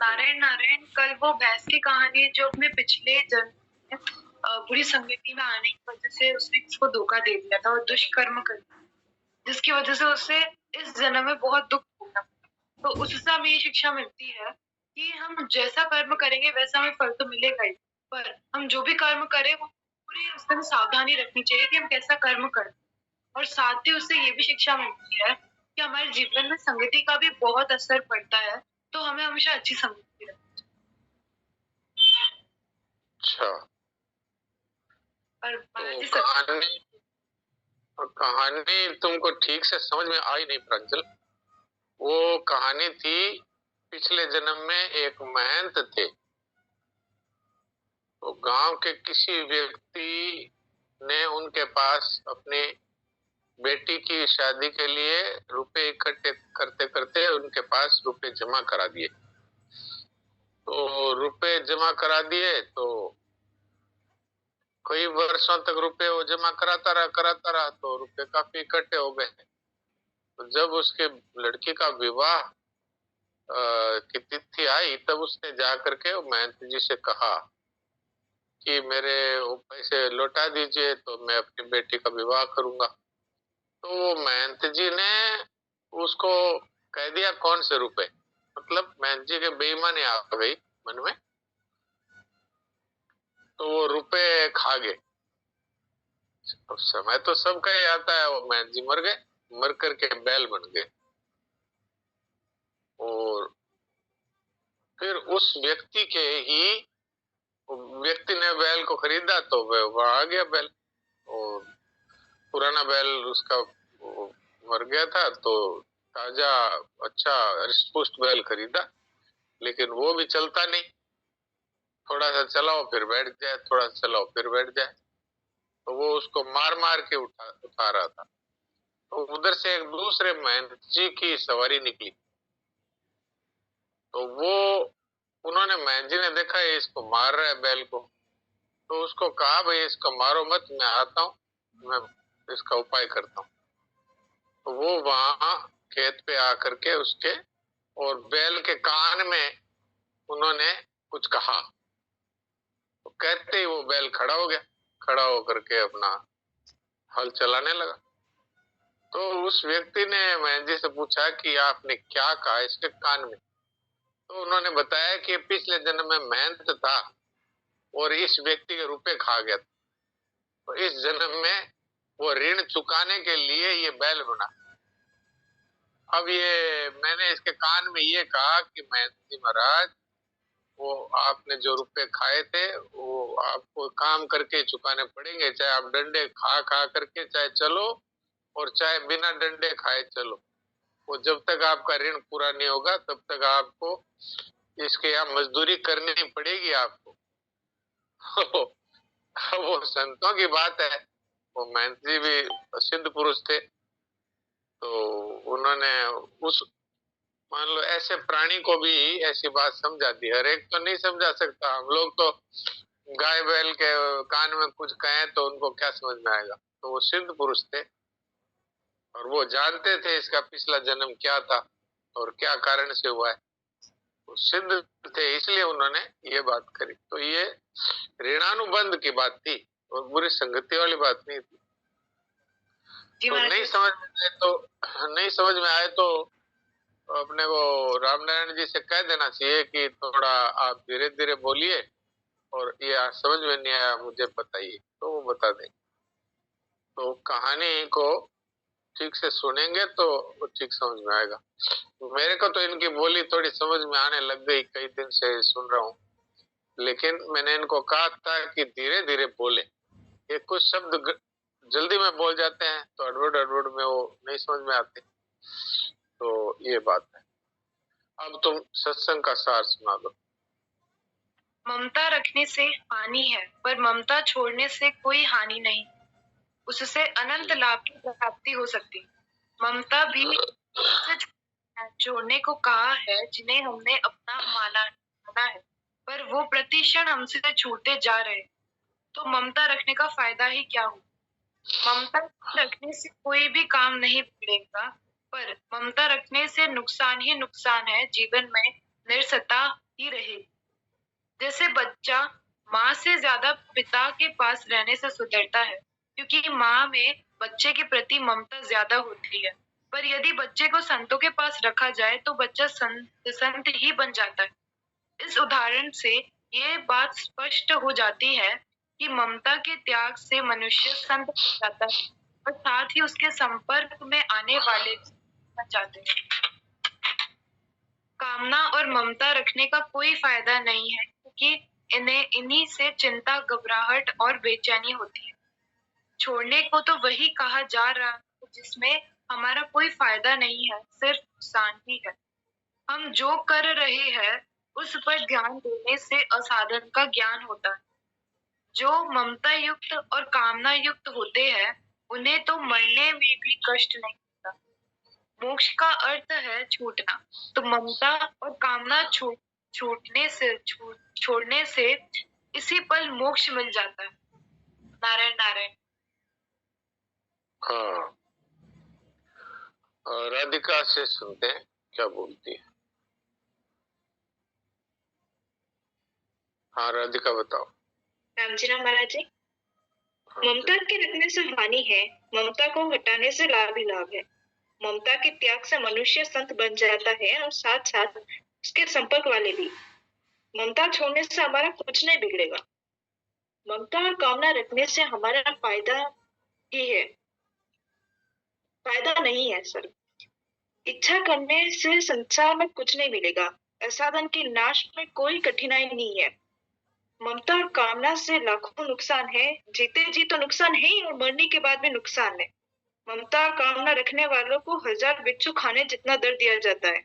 नारायण नारायण, कल वो भैंस की कहानी जो अपने पिछले जन्म में बुरी संगति में आने की वजह से उसने उसको धोखा दे दिया था और दुष्कर्म कर दिया, जिसकी वजह से उसे इस जन्म में बहुत दुख भोगना पड़ा। तो उससे हमें ये शिक्षा मिलती है कि हम जैसा कर्म करेंगे वैसा हमें फल तो मिलेगा ही, पर हम जो भी कर्म करें वो पूरी उसमें सावधानी रखनी चाहिए कि हम कैसा कर्म करें। और साथ ही उससे ये भी शिक्षा मिलती है कि हमारे जीवन में संगति का भी बहुत असर पड़ता है, तो हमें हमेशा अच्छी संगति रखनी अच्छा, चाहिए। तो कहानी तुमको ठीक से समझ में आई नहीं प्रांजल। वो कहानी थी, पिछले जन्म में एक महंत थे। तो गांव के किसी व्यक्ति ने उनके पास अपनी बेटी की शादी के लिए रुपए इकट्ठे करते करते उनके पास रुपए जमा करा दिए। तो रुपए जमा करा दिए तो कई वर्षों तक रुपए वो जमा कराता रहा तो रुपए काफी इकट्ठे हो गए। तो जब उसके लड़की का विवाह की तिथि आई, तब उसने जा करके महंत जी से कहा कि मेरे वो पैसे लौटा दीजिए तो मैं अपनी बेटी का विवाह करूंगा। तो वो महंत जी ने उसको कह दिया कौन से रुपए, मतलब महंत जी के बेईमानी आ गई मन में, तो वो रुपए खा गए। अब समय तो सबका ही आता है, वो महंत जी मर गए, मर करके बैल बन गए। और फिर उस व्यक्ति के ही व्यक्ति ने बैल को खरीदा तो वह आ गया बैल, और पुराना बैल उसका मर गया था तो ताजा अच्छा हृष्ट-पुष्ट बैल खरीदा, लेकिन वो भी चलता नहीं। थोड़ा सा चलाओ फिर बैठ जाए, थोड़ा सा चलाओ फिर बैठ जाए। तो वो उसको मार मार के उठा रहा था। तो उधर से एक दूसरे महंत जी की सवारी निकली। तो वो उन्होंने महंत जी ने देखा ये इसको मार रहा है बैल को, तो उसको कहा भाई इसको मारो मत, मैं आता हूँ, मैं इसका उपाय करता हूँ। तो वो वहां खेत पे आकर के उसके और बैल के कान में उन्होंने कुछ कहा। तो कहते ही वो बैल खड़ा हो गया, खड़ा होकर के अपना हल चलाने लगा। तो उस व्यक्ति ने महंत जी से पूछा कि आपने क्या कहा इसके कान में। तो उन्होंने बताया कि पिछले जन्म में महंत था और इस व्यक्ति के रुपए खा गया था, तो इस जन्म में वो ऋण चुकाने के लिए ये बैल बना। अब ये मैंने इसके कान में ये कहा कि महंत जी महाराज, वो आपने जो रुपए खाए थे वो आपको काम करके चुकाने पड़ेंगे, चाहे आप डंडे खा खा करके चाहे चलो और चाहे बिना डंडे खाए चलो। वो जब तक आपका ऋण पूरा नहीं होगा तब तक आपको इसके यहाँ मजदूरी करनी पड़ेगी आपको। वो संतों की बात है, वो महंत जी भी सिद्ध पुरुष थे। तो उन्होंने उस मान लो ऐसे प्राणी को भी ऐसी बात समझा दी। हर एक तो नहीं समझा सकता, हम लोग तो गाय बैल के कान में कुछ कहें तो उनको क्या समझ में आएगा। तो वो सिद्ध पुरुष थे और वो जानते थे इसका पिछला जन्म क्या था और क्या कारण से हुआ है। वो सिद्ध थे इसलिए उन्होंने ये बात करी। तो ये ऋणानुबंध की बात थी और बुरी संगति वाली बात नहीं थी। तो नहीं समझ में आए तो अपने को रामनारायण जी से कह देना चाहिए कि थोड़ा आप धीरे धीरे बोलिए और ये समझ में नहीं आया मुझे बताइए, तो वो बता दें। तो कहानी को ठीक से सुनेंगे तो वो ठीक समझ में आएगा। मेरे को तो इनकी बोली थोड़ी समझ में आने लग गई, कई दिन से सुन रहा हूँ, लेकिन मैंने इनको कहा था कि धीरे धीरे बोले। ये कुछ शब्द जल्दी में बोल जाते हैं तो अड़बड़ में वो नहीं समझ में आते। तो ये बात है। अब तुम सत्संग का सार सुना दो। ममता रखने से हानि है, पर ममता छोड़ने से कोई हानि नहीं। उससे अनंत लाभ की प्राप्ति हो सकती। ममता भी छोड़ने को कहा है जिन्हें हमने अपना माना है, पर वो प्रतिक्षण हमसे छूटते जा रहे। तो ममता रखने का फायदा ही क्या हो? ममता रखने से कोई भी काम नहीं बिगड़ेगा, पर ममता रखने से नुकसान ही नुकसान है। जीवन में निरसता ही रहेगी। जैसे बच्चा माँ से ज्यादा पिता के पास रहने से सुधरता है, क्योंकि माँ में बच्चे के प्रति ममता ज्यादा होती है। पर यदि बच्चे को संतों के पास रखा जाए तो बच्चा संत ही बन जाता है। इस उदाहरण से ये बात स्पष्ट हो जाती है कि ममता के त्याग से मनुष्य संत बन जाता है और साथ ही उसके संपर्क में आने वाले बन जाते हैं। कामना और ममता रखने का कोई फायदा नहीं है, क्योंकि इन्हीं से चिंता, घबराहट और बेचैनी होती है। छोड़ने को तो वही कहा जा रहा है जिसमें हमारा कोई फायदा नहीं है, सिर्फ नुकसान ही है। हम जो कर रहे हैं उस पर ध्यान देने से असाधन का ज्ञान होता है। जो ममता युक्त और कामना युक्त होते हैं उन्हें तो मरने में भी कष्ट नहीं होता। मोक्ष का अर्थ है छूटना, तो ममता और कामना छोड़ने से इसी पल मोक्ष मिल जाता है। नारायण नारायण। हाँ, राधिका से सुनते हैं क्या बोलती है। हाँ राधिका बताओ। राम जी राम महाराज जी। ममता के रखने से हानि है, ममता को हटाने से लाभ ही लाभ है। ममता के त्याग से मनुष्य संत बन जाता है और साथ साथ उसके संपर्क वाले भी। ममता छोड़ने से हमारा कुछ नहीं बिगड़ेगा। ममता और कामना रखने से हमारा फायदा ही है, फायदा नहीं है सर। इच्छा करने से संसार में कुछ नहीं मिलेगा। असाधन के नाश में कोई कठिनाई नहीं है। ममता और कामना से लाखों नुकसान है, जीते जी तो नुकसान है ही और मरने के बाद भी नुकसान है। ममता और कामना रखने वालों को 1000 बिच्छू खाने जितना दर्द दिया जाता है।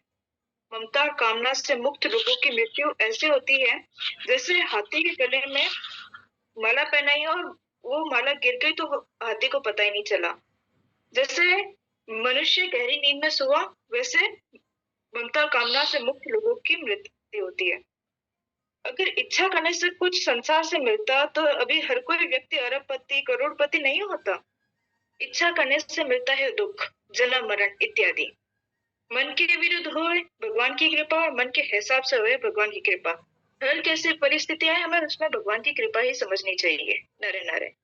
ममता और कामना से मुक्त लोगों की मृत्यु ऐसे होती है जैसे हाथी के गले में माला पहनाई और वो माला गिर गई तो हाथी को पता ही नहीं चला। जैसे मनुष्य गहरी नींद में सोआ, वैसे ममता और कामना से मुक्त लोगों की मृत्यु होती है। अगर इच्छा करने से कुछ संसार से मिलता तो अभी हर कोई व्यक्ति अरबपति, करोड़पति नहीं होता। इच्छा करने से मिलता है दुख, जन्म, मरण इत्यादि। मन के विरुद्ध होए भगवान की कृपा और मन के हिसाब से होए भगवान की कृपा। हर कैसी परिस्थितियां है, हमें उसमें भगवान की कृपा ही समझनी चाहिए। नारे नारे।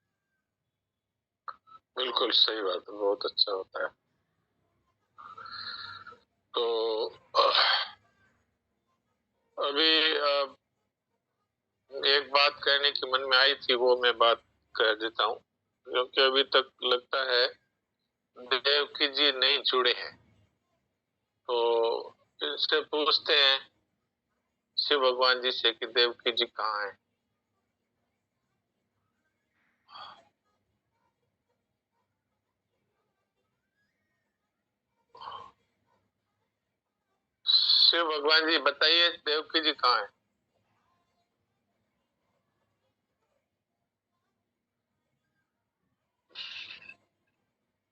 बिल्कुल सही बात है, बहुत अच्छा होता है। तो अभी एक बात कहने की मन में आई थी, वो मैं बात कह देता हूँ, क्योंकि अभी तक लगता है देवकी जी नहीं जुड़े हैं। तो इनसे पूछते हैं शिव भगवान जी से कि देवकी जी कहाँ हैं। शिव भगवान जी बताइए, देवकी जी कहाँ हैं?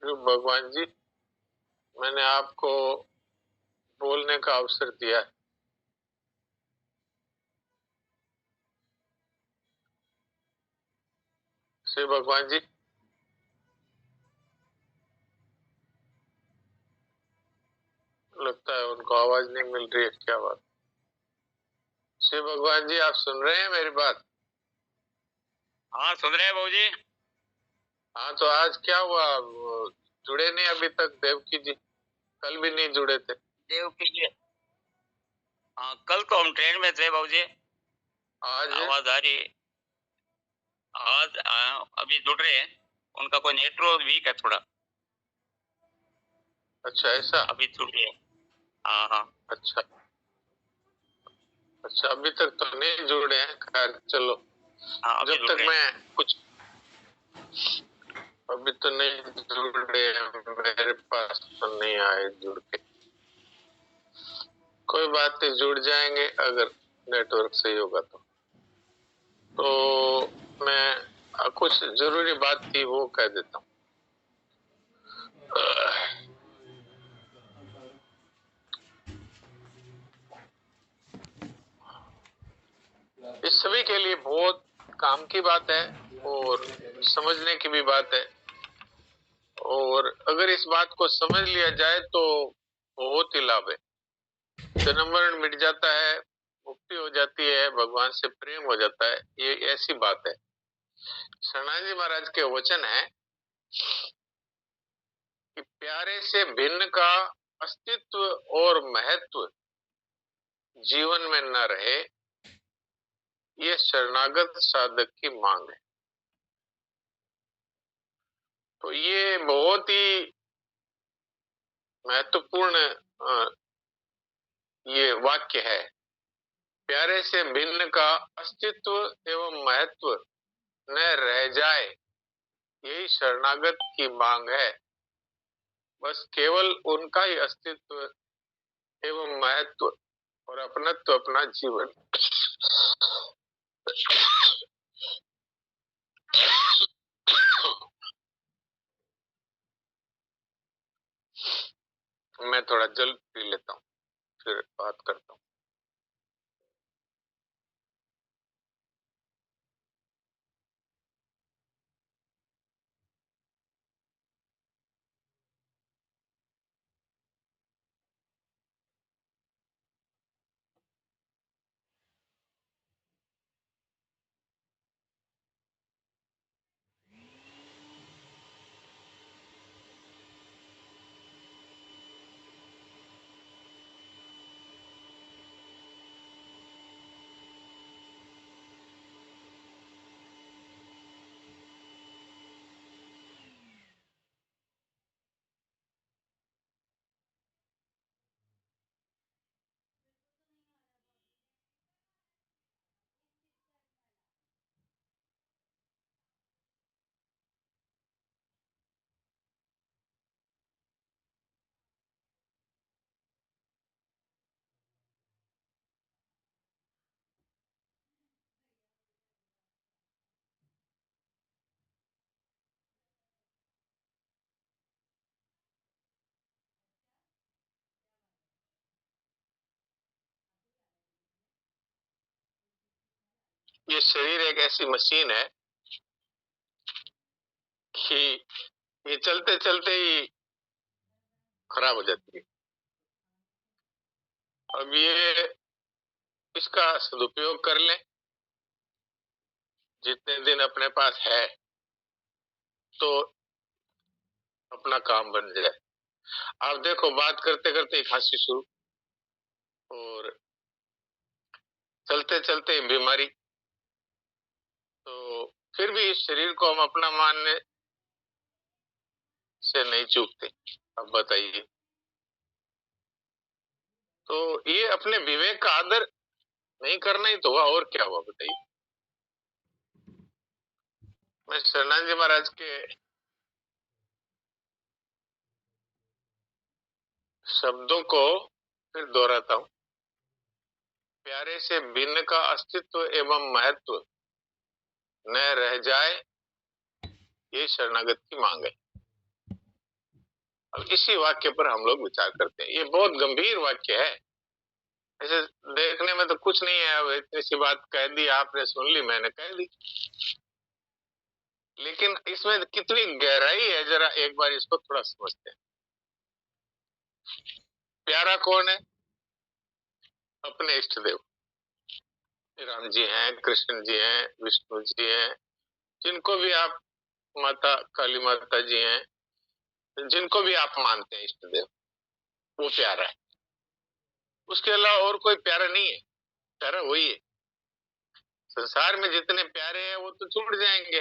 शिव भगवान जी, मैंने आपको बोलने का अवसर दिया है। शिव भगवान जी, लगता है उनको आवाज नहीं मिल रही है, क्या बात। शिव भगवान जी, आप सुन रहे हैं मेरी बात? हाँ सुन रहे हैं बाबू जी। हाँ, तो आज क्या हुआ, जुड़े नहीं अभी तक देवकी जी? कल भी नहीं जुड़े थे देवकी जी? हाँ, कल तो हम ट्रेन में थे बाबू जी। आज आवाज आ रही है? आज अभी जुड़ रहे हैं, उनका कोई नेटवर्क वीक है थोड़ा। अच्छा, ऐसा? अभी जुड़ रहे हैं। हाँ हाँ। अच्छा अच्छा, अभी तक तो नहीं जुड़े हैं। खैर चलो, हाँ, जब तक मैं कुछ अभी तो नहीं जुड़े, मेरे पास तो नहीं आए जुड़ के। कोई बात नहीं, जुड़ जाएंगे अगर नेटवर्क सही होगा तो मैं कुछ जरूरी बात थी वो कह देता हूँ। इस सभी के लिए बहुत काम की बात है और समझने की भी बात है, और अगर इस बात को समझ लिया जाए तो बहुत ही लाभ है। जन्म मरण मिट जाता है, मुक्ति हो जाती है, भगवान से प्रेम हो जाता है, ये ऐसी बात है। शरणानंद जी महाराज के वचन है कि प्यारे से भिन्न का अस्तित्व और महत्व जीवन में न रहे, ये शरणागत साधक की मांग है। तो ये बहुत ही महत्वपूर्ण ये वाक्य है। प्यारे से भिन्न का अस्तित्व एवं महत्व न रह जाए, यही शरणागत की मांग है। बस केवल उनका ही अस्तित्व एवं महत्व और अपनत्व अपना जीवन। मैं थोड़ा जल पी लेता हूँ, फिर बात करता हूँ। ये शरीर एक ऐसी मशीन है कि ये चलते चलते ही खराब हो जाती है। अब ये इसका सदुपयोग कर लें, जितने दिन अपने पास है तो अपना काम बन जाए। आप देखो, बात करते करते ही खांसी शुरू, और चलते चलते ही बीमारी। तो फिर भी इस शरीर को हम अपना मानने से नहीं चूकते। अब बताइए, तो ये अपने विवेक का आदर नहीं करना ही तो हुआ, और क्या हुआ बताइए। मैं शरणानंद जी महाराज के शब्दों को फिर दोहराता हूं। प्यारे से भिन्न का अस्तित्व एवं महत्व न रह जाए, ये शरणागत की मांग है। अब इसी वाक्य पर हम लोग विचार करते हैं। ये बहुत गंभीर वाक्य है। ऐसे देखने में तो कुछ नहीं है, अब इतनी सी बात कह दी आपने, सुन ली, मैंने कह दी, लेकिन इसमें कितनी गहराई है, जरा एक बार इसको थोड़ा समझते हैं। प्यारा कौन है? अपने इष्ट देव। राम जी हैं, कृष्ण जी हैं, विष्णु जी हैं, जिनको भी आप, माता काली माता जी हैं, जिनको भी आप मानते हैं इष्ट देव, वो प्यारा है। उसके अलावा और कोई प्यारा नहीं है। प्यारा वही है। संसार में जितने प्यारे हैं वो तो छूट जाएंगे,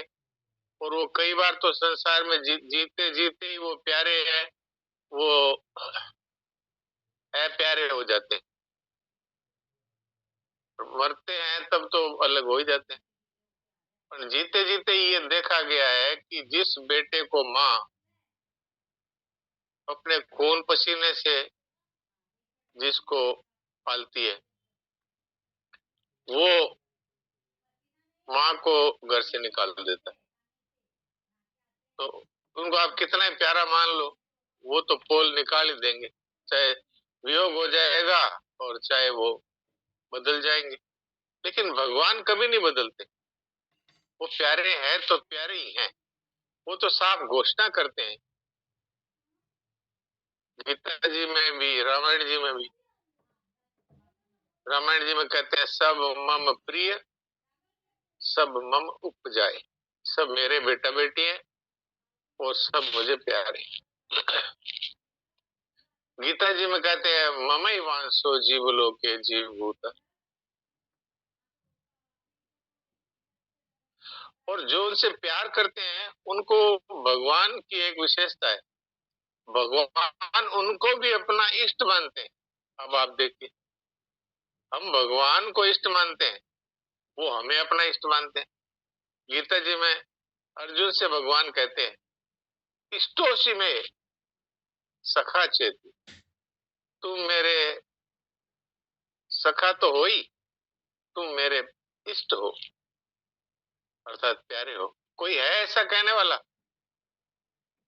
और वो कई बार तो संसार में जीते जीते ही वो प्यारे हैं, वो अप्यारे हो जाते हैं। मरते हैं तब तो अलग हो ही जाते हैं। पर जीते जीते ये देखा गया है कि जिस बेटे को माँ अपने खून पसीने से जिसको पालती है, वो माँ को घर से निकाल देता है। तो उनको आप कितना ही प्यारा मान लो, वो तो पोल निकाल ही देंगे, चाहे वियोग हो जाएगा और चाहे वो बदल जाएंगे। लेकिन भगवान कभी नहीं बदलते। वो प्यारे हैं तो प्यारे ही हैं। वो तो साफ घोषणा करते हैं, गीता जी में भी, रामायण जी में भी। रामायण जी में कहते हैं सब मम प्रिय सब मम उपजाए, सब मेरे बेटा बेटी हैं और सब मुझे प्यारे। गीता जी में कहते हैं ममई वांसो जीव लोके जीव भूत। और जो उनसे प्यार करते हैं उनको भगवान की एक विशेषता है, भगवान उनको भी अपना इष्ट मानते हैं। अब आप देखिए, हम भगवान को इष्ट मानते हैं, वो हमें अपना इष्ट मानते हैं। गीता जी में अर्जुन से भगवान कहते हैं इष्टोषि में सखा चेती, तुम मेरे सखा तो हो ही, तुम मेरे इष्ट हो, अर्थात प्यारे हो। कोई है ऐसा कहने वाला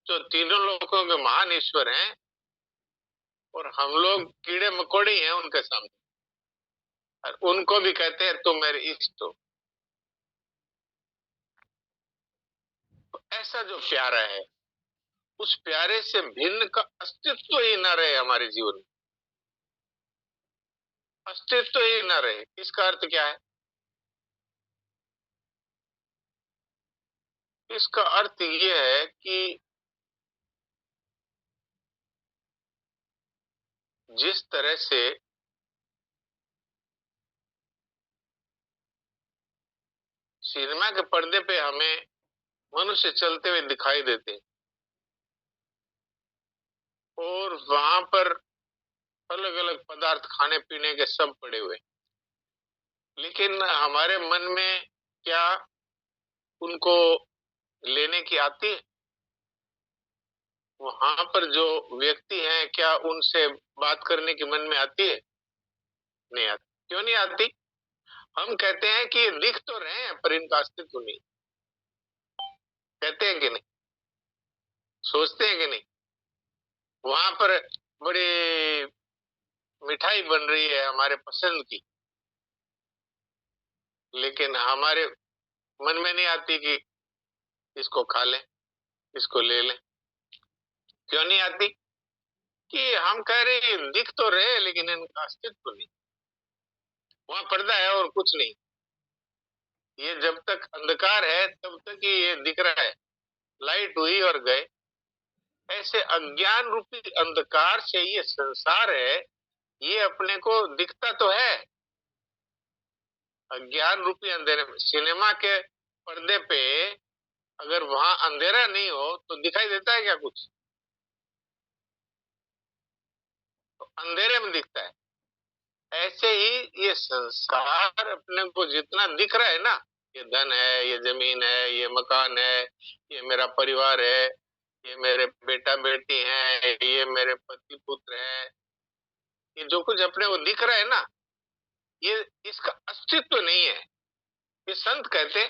जो तीनों लोगों के महान ईश्वर हैं और हम लोग कीड़े मकोड़े ही हैं उनके सामने, और उनको भी कहते हैं तुम मेरे इष्ट हो। तो ऐसा जो प्यारा है, उस प्यारे से भिन्न का अस्तित्व ही न रहे हमारे जीवन में, अस्तित्व ही न रहे। इसका अर्थ क्या है? इसका अर्थ ये है कि जिस तरह से सिनेमा के पर्दे पे हमें मनुष्य चलते हुए दिखाई देते और वहां पर अलग अलग पदार्थ खाने पीने के सब पड़े हुए, लेकिन हमारे मन में क्या उनको लेने की आती है? वहां पर जो व्यक्ति हैं क्या उनसे बात करने की मन में आती है? नहीं आती। क्यों नहीं आती? हम कहते हैं कि दिख तो रहे हैं पर इनका अस्तित्व नहीं। कहते हैं कि नहीं? सोचते हैं कि नहीं? वहां पर बड़ी मिठाई बन रही है हमारे पसंद की, लेकिन हमारे मन में नहीं आती कि इसको खा लें, इसको ले लें। क्यों नहीं आती? कि हम कह रहे हैं दिख तो रहे लेकिन इनका अस्तित्व नहीं। वहां पर्दा है और कुछ नहीं। ये जब तक अंधकार है तब तक ही ये दिख रहा है, लाइट हुई और गए। ऐसे अज्ञान रूपी अंधकार से ये संसार है, ये अपने को दिखता तो है। अज्ञान रूपी अंधेरे में, सिनेमा के पर्दे पे अगर वहां अंधेरा नहीं हो तो दिखाई देता है क्या कुछ? तो अंधेरे में दिखता है। ऐसे ही ये संसार अपने को जितना दिख रहा है ना, ये धन है, ये जमीन है, ये मकान है, ये मेरा परिवार है, ये मेरे बेटा बेटी हैं, ये मेरे पति पुत्र हैं, ये जो कुछ अपने को दिख रहा है ना, ये इसका अस्तित्व नहीं है। ये संत कहते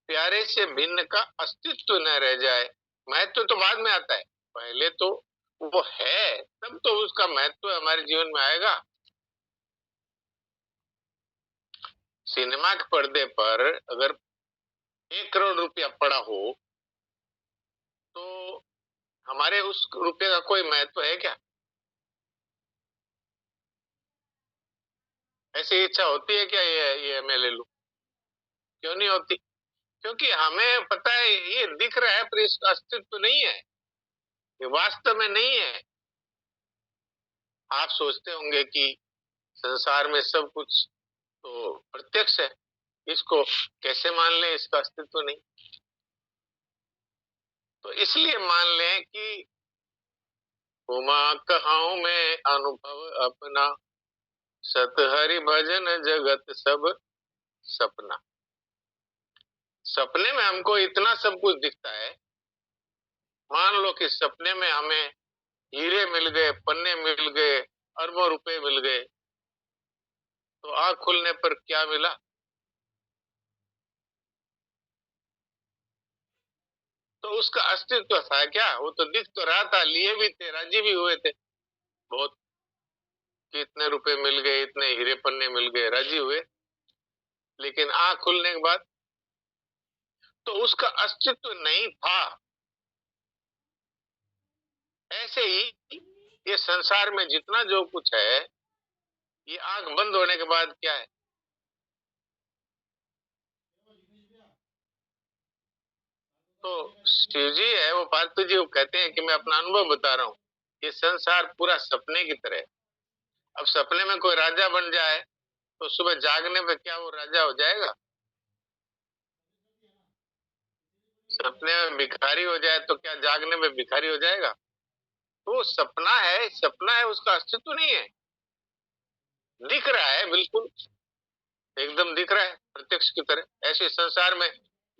प्यारे से भिन्न का अस्तित्व न रह जाए। महत्व तो बाद में आता है, पहले तो वो है, तब तो उसका महत्व हमारे जीवन में आएगा। सिनेमा के पर्दे पर अगर 1 करोड़ रुपया पड़ा हो तो हमारे उस रुपये का कोई महत्व है क्या? ऐसी इच्छा होती है क्या ये मैं ले लूं? क्यों नहीं होती? क्योंकि हमें पता है ये दिख रहा है पर इसका अस्तित्व नहीं है, ये वास्तव में नहीं है। आप सोचते होंगे कि संसार में सब कुछ तो प्रत्यक्ष है, इसको कैसे मान लें, इसका अस्तित्व नहीं। तो इसलिए मान लें कि उमा कहाऊं मैं अनुभव अपना, सत हरि भजन जगत सब सपना। सपने में हमको इतना सब कुछ दिखता है। मान लो कि सपने में हमें हीरे मिल गए, पन्ने मिल गए, अरबों रुपए मिल गए, तो आंख खुलने पर क्या मिला? तो उसका अस्तित्व था क्या? वो तो दिख तो रहा था, लिए भी थे, राजी भी हुए थे बहुत कि इतने रुपए मिल गए, इतने हीरे पन्ने मिल गए, राजी हुए। लेकिन आंख खुलने के बाद तो उसका अस्तित्व नहीं था। ऐसे ही ये संसार में जितना जो कुछ है ये आंख बंद होने के बाद क्या है? तो शिव जी है वो पार्थिव जी, वो कहते हैं कि मैं अपना अनुभव बता रहा हूँ, ये संसार पूरा सपने की तरह है। अब सपने में कोई राजा बन जाए तो सुबह जागने पे क्या वो राजा हो जाएगा? सपने में भिखारी हो जाए तो क्या जागने में भिखारी हो जाएगा? तो सपना है, उसका अस्तित्व नहीं है। दिख रहा है, बिल्कुल एकदम दिख रहा है प्रत्यक्ष की तरह। ऐसे संसार में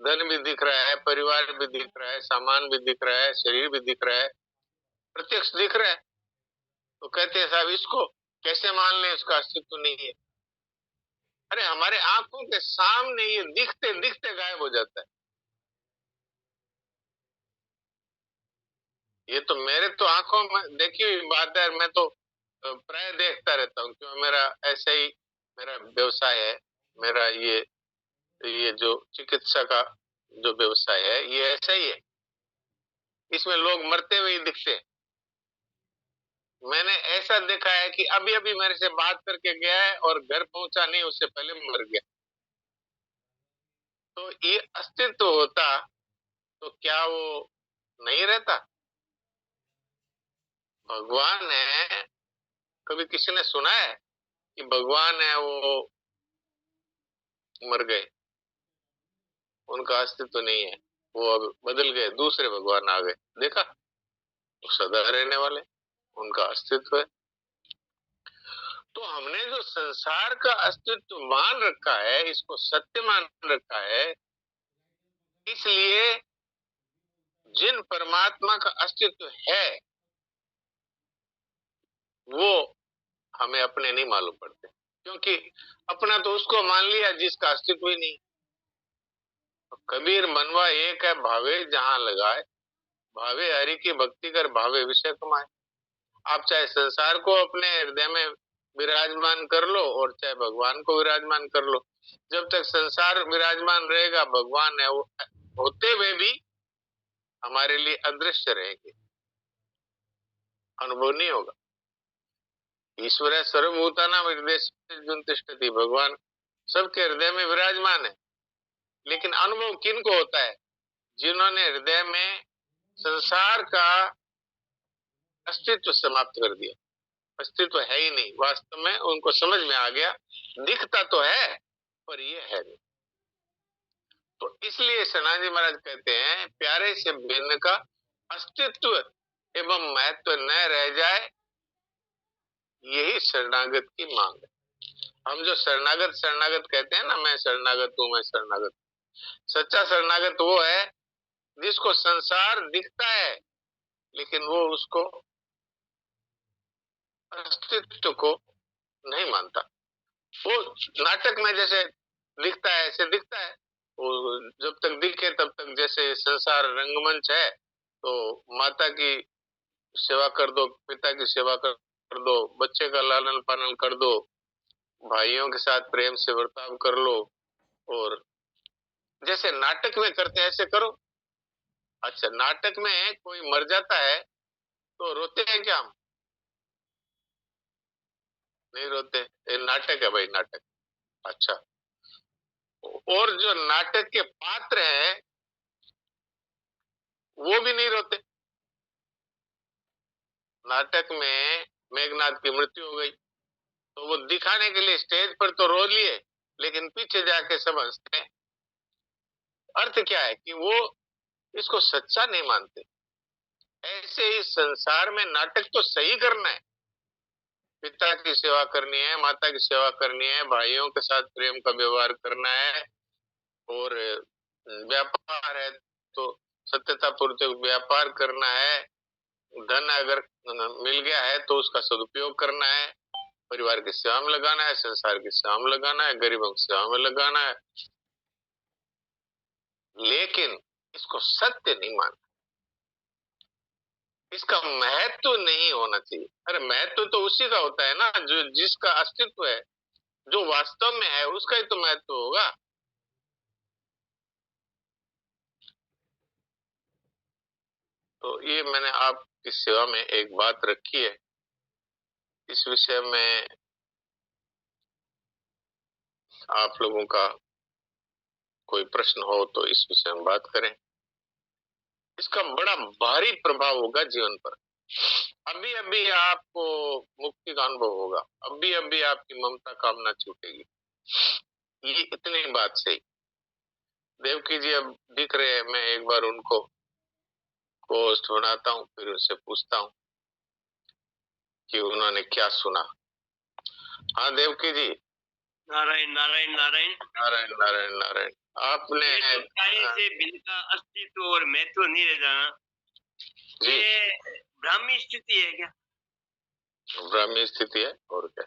धन भी दिख रहा है, परिवार भी दिख रहा है, सामान भी दिख रहा है, शरीर भी दिख रहा है, प्रत्यक्ष दिख रहा है। तो कहते हैं साहब इसको कैसे मान लें, इसका अस्तित्व नहीं है। अरे हमारे आंखों के सामने ये दिखते दिखते गायब हो जाता है। ये तो मेरे तो आंखों में देखी हुई बात है। मैं तो प्राय देखता रहता हूँ, क्यों मेरा ऐसे ही मेरा व्यवसाय है। मेरा ये जो चिकित्सा का जो व्यवसाय है ये ऐसा ही है। इसमें लोग मरते हुए ही दिखते हैं। मैंने ऐसा देखा है कि अभी अभी मेरे से बात करके गया है और घर पहुंचा नहीं, उससे पहले मर गया। तो ये अस्तित्व होता तो क्या वो नहीं रहता? भगवान है, कभी किसी ने सुना है कि भगवान है वो मर गए, उनका अस्तित्व नहीं है, वो अब बदल गए, दूसरे भगवान आ गए? देखा? वो सदा रहने वाले, उनका अस्तित्व है। तो हमने जो संसार का अस्तित्व मान रखा है, इसको सत्य मान रखा है, इसलिए जिन परमात्मा का अस्तित्व है वो हमें अपने नहीं मालूम पड़ते, क्योंकि अपना तो उसको मान लिया जिसका अस्तित्व ही नहीं। कबीर मनवा एक है भावे जहां लगाए, भावे हरि की भक्ति कर भावे विषय कमाए। आप चाहे संसार को अपने हृदय में विराजमान कर लो और चाहे भगवान को विराजमान कर लो, जब तक संसार विराजमान रहेगा भगवान है वो होते हुए भी हमारे लिए अदृश्य रहेंगे, अनुभव नहीं होगा। ईश्वर है सर्वभूतानां हृदय जुन तिष्ठति, भगवान सबके हृदय में विराजमान है। लेकिन अनुभव किन को होता है? जिन्होंने हृदय में संसार का अस्तित्व समाप्त कर दिया, अस्तित्व है ही नहीं, वास्तव में उनको समझ में आ गया दिखता तो है पर ये है नहीं। तो इसलिए सनातन जी महाराज कहते हैं प्यारे से भिन्न का अस्तित्व एवं महत्व न रह जाए, यही शरणागत की मांग है। हम जो शरणागत शरणागत कहते हैं ना, मैं शरणागत हूं, मैं शरणागत, सच्चा शरणागत वो है जिसको संसार दिखता है लेकिन वो उसको अस्तित्व को नहीं मानता। वो नाटक में जैसे दिखता है ऐसे दिखता है, वो जब तक दिखे तब तक, जैसे संसार रंगमंच है तो माता की सेवा कर दो, पिता की सेवा कर दो, बच्चे का लालन पालन कर दो, भाइयों के साथ प्रेम से बर्ताव कर लो, और जैसे नाटक में करते हैं ऐसे करो। अच्छा, नाटक में कोई मर जाता है तो रोते हैं क्या हम? नहीं रोते, ये नाटक है भाई, नाटक। अच्छा, और जो नाटक के पात्र हैं वो भी नहीं रोते। नाटक में मेघनाथ की मृत्यु हो गई तो वो दिखाने के लिए स्टेज पर तो रो लिए, लेकिन पीछे जाके सब हंसते हैं। अर्थ क्या है कि वो इसको सच्चा नहीं मानते। ऐसे ही संसार में नाटक तो सही करना है, पिता की सेवा करनी है, माता की सेवा करनी है, भाइयों के साथ प्रेम का व्यवहार करना है, और व्यापार है तो सत्यता पूर्वक व्यापार करना है। धन अगर मिल गया है तो उसका सदुपयोग करना है, परिवार की सेवा में लगाना है, संसार की सेवा में लगाना है, गरीबों की सेवा में लगाना है, लेकिन इसको सत्य नहीं मानना, इसका महत्व नहीं होना चाहिए। अरे महत्व तो उसी का होता है ना जो जिसका अस्तित्व है, जो वास्तव में है उसका ही तो महत्व होगा। तो ये मैंने आपकी सेवा में एक बात रखी है, इस विषय में आप लोगों का कोई प्रश्न हो तो इस विषय में बात करें। इसका बड़ा भारी प्रभाव होगा जीवन पर। अभी अभी आपको मुक्ति का अनुभव होगा, अभी अभी आपकी ममता कामना छूटेगी। ये इतनी बात सही। देवकी जी अब दिख रहे हैं, मैं एक बार उनको पोस्ट बनाता हूँ, फिर उनसे पूछता हूँ कि उन्होंने क्या सुना। हाँ देवकी जी। नारायण नारायण नारायण नारायण नारायण नारायण। आपने से बिल का अस्तित्व और महत्व नहीं रह जाना, ये ब्राह्मी स्थिति है क्या? ब्राह्मी स्थिति है और क्या।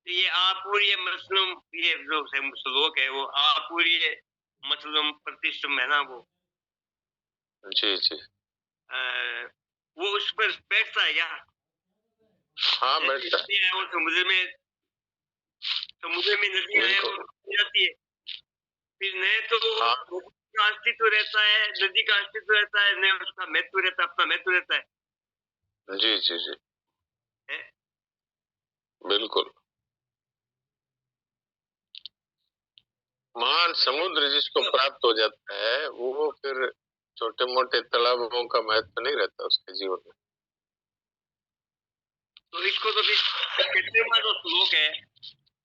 ये आपूर्य मसलुम, ये जो श्लोक है वो आपूर्य मसलुम प्रतिष्ठम है ना, वो जी जी वो उस पर बैठता है क्या? हाँ बैठता है। वो समुद्र में नदियां है वो जाती है, फिर न तो का अस्तित्व रहता है, नदी का अस्तित्व रहता है, न उसका महत्व रहता है, अपना महत्व रहता है। जी जी जी बिल्कुल। महान समुद्र जिसको प्राप्त हो जाता है वो फिर छोटे मोटे तालाबों का महत्व नहीं रहता उसके जीवन में। तो इसको तो फिर जो श्लोक है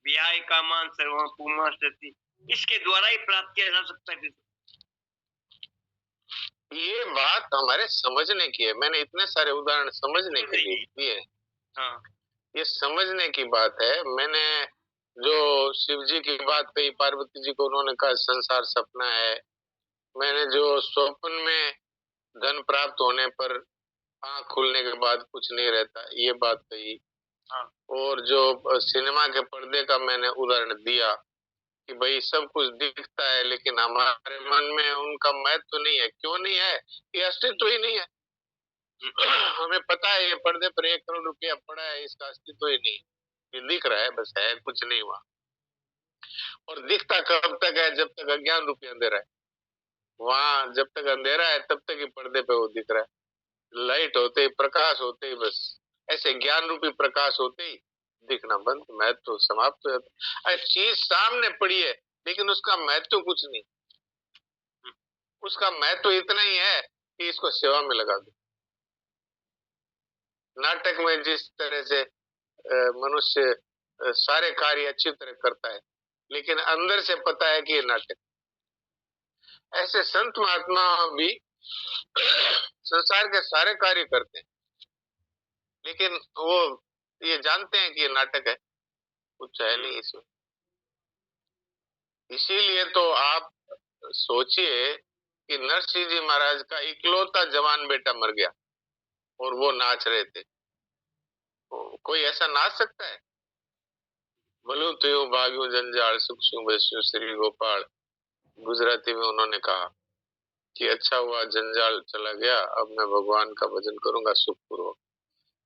विहाय कामान सर्वं पुमांसति, इसके द्वारा ही प्राप्त किया जा सकता है। ये बात हमारे समझने की है। मैंने इतने सारे उदाहरण समझने के लिए दिए। हाँ। ये समझने की बात है। मैंने जो शिव जी की बात कही, पार्वती जी को उन्होंने कहा संसार सपना है। मैंने जो स्वप्न में धन प्राप्त होने पर आँख खुलने के बाद कुछ नहीं रहता, ये बात कही। हाँ। और जो सिनेमा के पर्दे का मैंने उदाहरण दिया कि भाई सब कुछ दिखता है लेकिन हमारे मन में उनका महत्व तो नहीं है। क्यों नहीं है? ये अस्तित्व ही नहीं है। हमें पता है ये पर्दे पर 1 करोड़ रुपया पड़ा है, इसका अस्तित्व ही नहीं। ये दिख रहा है बस, है कुछ नहीं हुआ। और दिखता कब तक है? जब तक अज्ञान रूपी अंधेरा है। वहां जब तक अंधेरा है तब तक ही पर्दे पे वो दिख रहा है। लाइट होते ही, प्रकाश होते ही, बस ऐसे ज्ञान रूपी प्रकाश होते ही दिखना बंद, महत्व समाप्त हो जाता है। चीज सामने पड़ी है लेकिन उसका महत्व कुछ नहीं। उसका महत्व इतना ही है कि इसको सेवा में लगा दो। नाटक में जिस तरह से मनुष्य सारे कार्य अच्छी तरह करता है लेकिन अंदर से पता है कि ये नाटक, ऐसे संत महात्मा भी संसार के सारे कार्य करते हैं लेकिन वो ये जानते हैं कि ये नाटक है, कुछ है नहीं इसमें। इसीलिए तो आप सोचिए कि नरसिंह जी महाराज का इकलौता जवान बेटा मर गया और वो नाच रहे थे। कोई ऐसा नाच सकता है? बोलूं तो यो भाग्यो जंजाल सुख वैश्यो श्री गोपाल। गुजराती में उन्होंने कहा कि अच्छा हुआ जंजाल चला गया, अब मैं भगवान का भजन करूंगा सुखपूर्वक।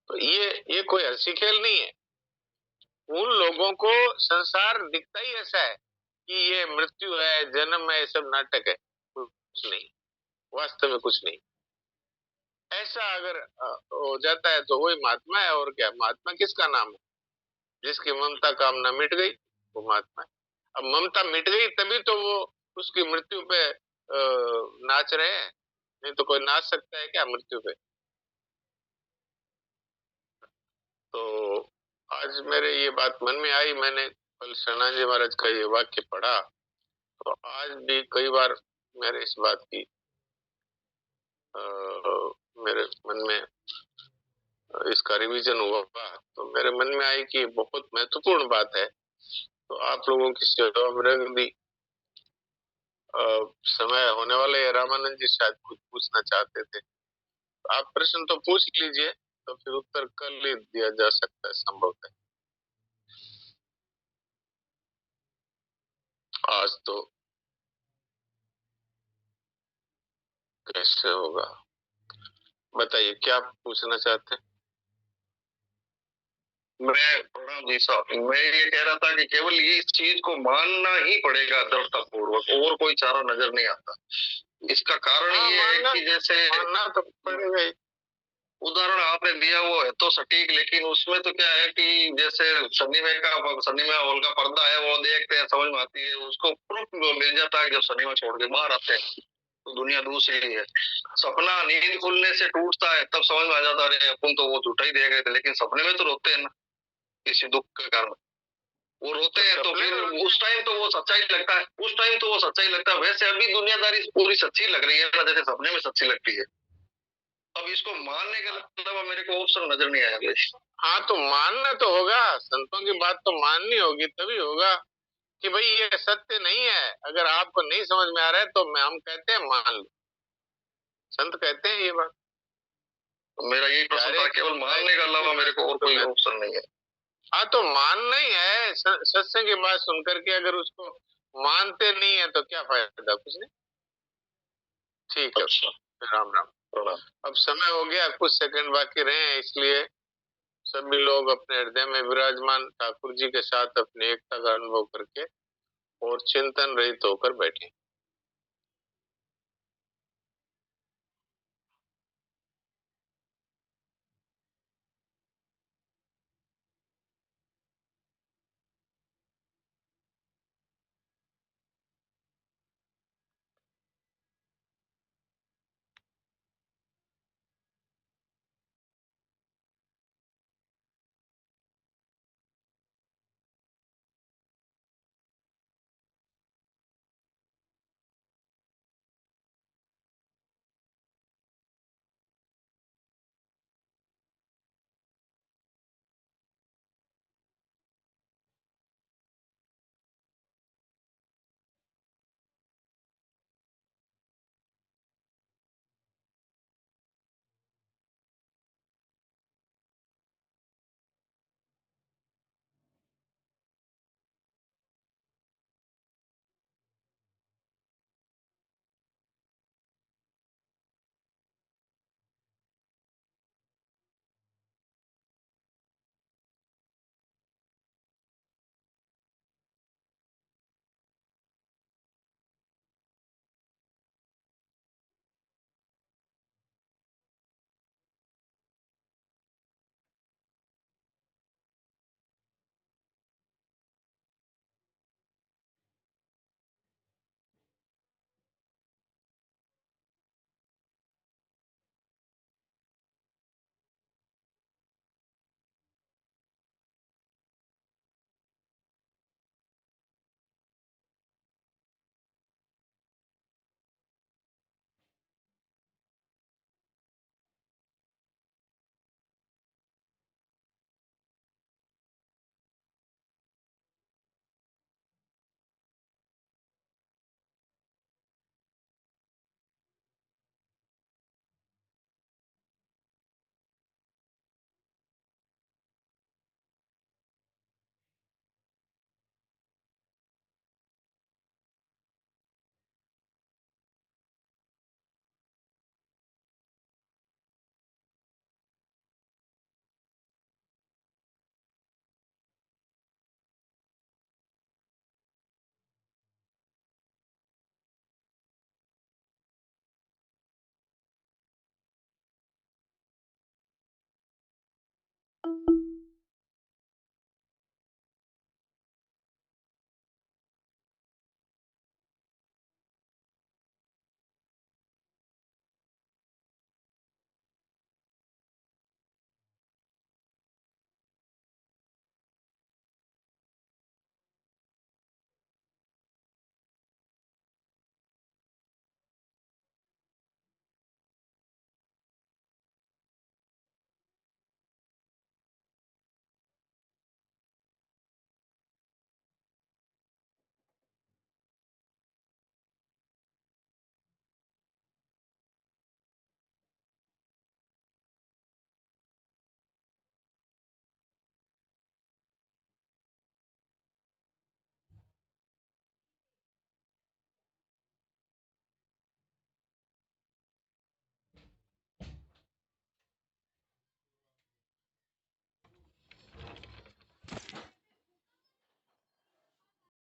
तो ये कोई हंसी खेल नहीं है। उन लोगों को संसार दिखता ही ऐसा है कि ये मृत्यु है, जन्म है, सब नाटक है, कुछ नहीं, वास्तव में कुछ नहीं। ऐसा अगर हो जाता है तो वही महात्मा है। और क्या? महात्मा किसका नाम है? जिसकी ममता कामना मिट गई वो महात्मा है। अब ममता मिट गई तभी तो वो उसकी मृत्यु पे नाच रहे हैं, नहीं तो कोई नाच सकता है क्या मृत्यु पे? तो आज मेरे ये बात मन में आई। मैंने कल शरणानंद जी महाराज का ये वाक्य पढ़ा तो आज भी कई बार मेरे इस बात की मेरे मन में इसका रिवीजन हुआ तो मेरे मन में आई कि बहुत महत्वपूर्ण बात है। तो आप लोगों की सेवा में रख दी। समय होने वाले रामानंद जी शायद कुछ पूछना चाहते थे। आप प्रश्न तो पूछ लीजिए तो फिर उत्तर कर ले दिया जा सकता है, संभव है। आज तो कैसे होगा बताइए, क्या पूछना चाहते हैं? मैं प्रणाम जी साहब, मैं ये कह रहा था कि केवल ये चीज को मानना ही पड़ेगा दृढ़ता पूर्वक, और कोई चारा नजर नहीं आता। इसका कारण ये है कि जैसे मानना तो पड़ेगा ही। उदाहरण आपने दिया वो है तो सटीक, लेकिन उसमें तो क्या है कि जैसे शनिमय हॉल का पर्दा है, वो देखते हैं समझ में आती है, उसको प्रूफ मिल जाता है जब शनिमय छोड़ के बाहर आते हैं तो दुनिया दूसरी है। सपना नींद खुलने से टूटता है तब समझ में आ जाता है अपन तो वो झूठा ही देख रहे थे, लेकिन सपने में तो रोते हैं ना किसी दुख के कारण, वो रोते हैं तो फिर उस टाइम तो वो सच्चाई लगता है, उस टाइम तो वो सच्चाई लगता है। वैसे अभी दुनियादारी पूरी सच्ची लग रही है ना, जैसे सपने में सच्ची लगती है। अब इसको मानने के अलावा मेरे को ऑप्शन नजर नहीं आया। हाँ तो मानना तो होगा, संतों की बात तो माननी होगी, तभी होगा कि भाई ये सत्य नहीं है। अगर आपको नहीं समझ में आ रहा है तो हम कहते हैं मान लो, संत कहते हैं ये बात। तो मेरा यही प्रश्न था, केवल मानने के अलावा मेरे को और कोई ऑप्शन नहीं है। हाँ तो मानना ही है, सत्संग की बात सुनकर के अगर उसको मानते नहीं है तो क्या फायदा, कुछ नहीं। ठीक है, अच्छा। राम राम। अब समय हो गया, कुछ सेकंड बाकी रहे हैं, इसलिए सभी लोग अपने हृदय में विराजमान ठाकुर जी के साथ अपनी एकता का अनुभव करके और चिंतन रहित होकर बैठे।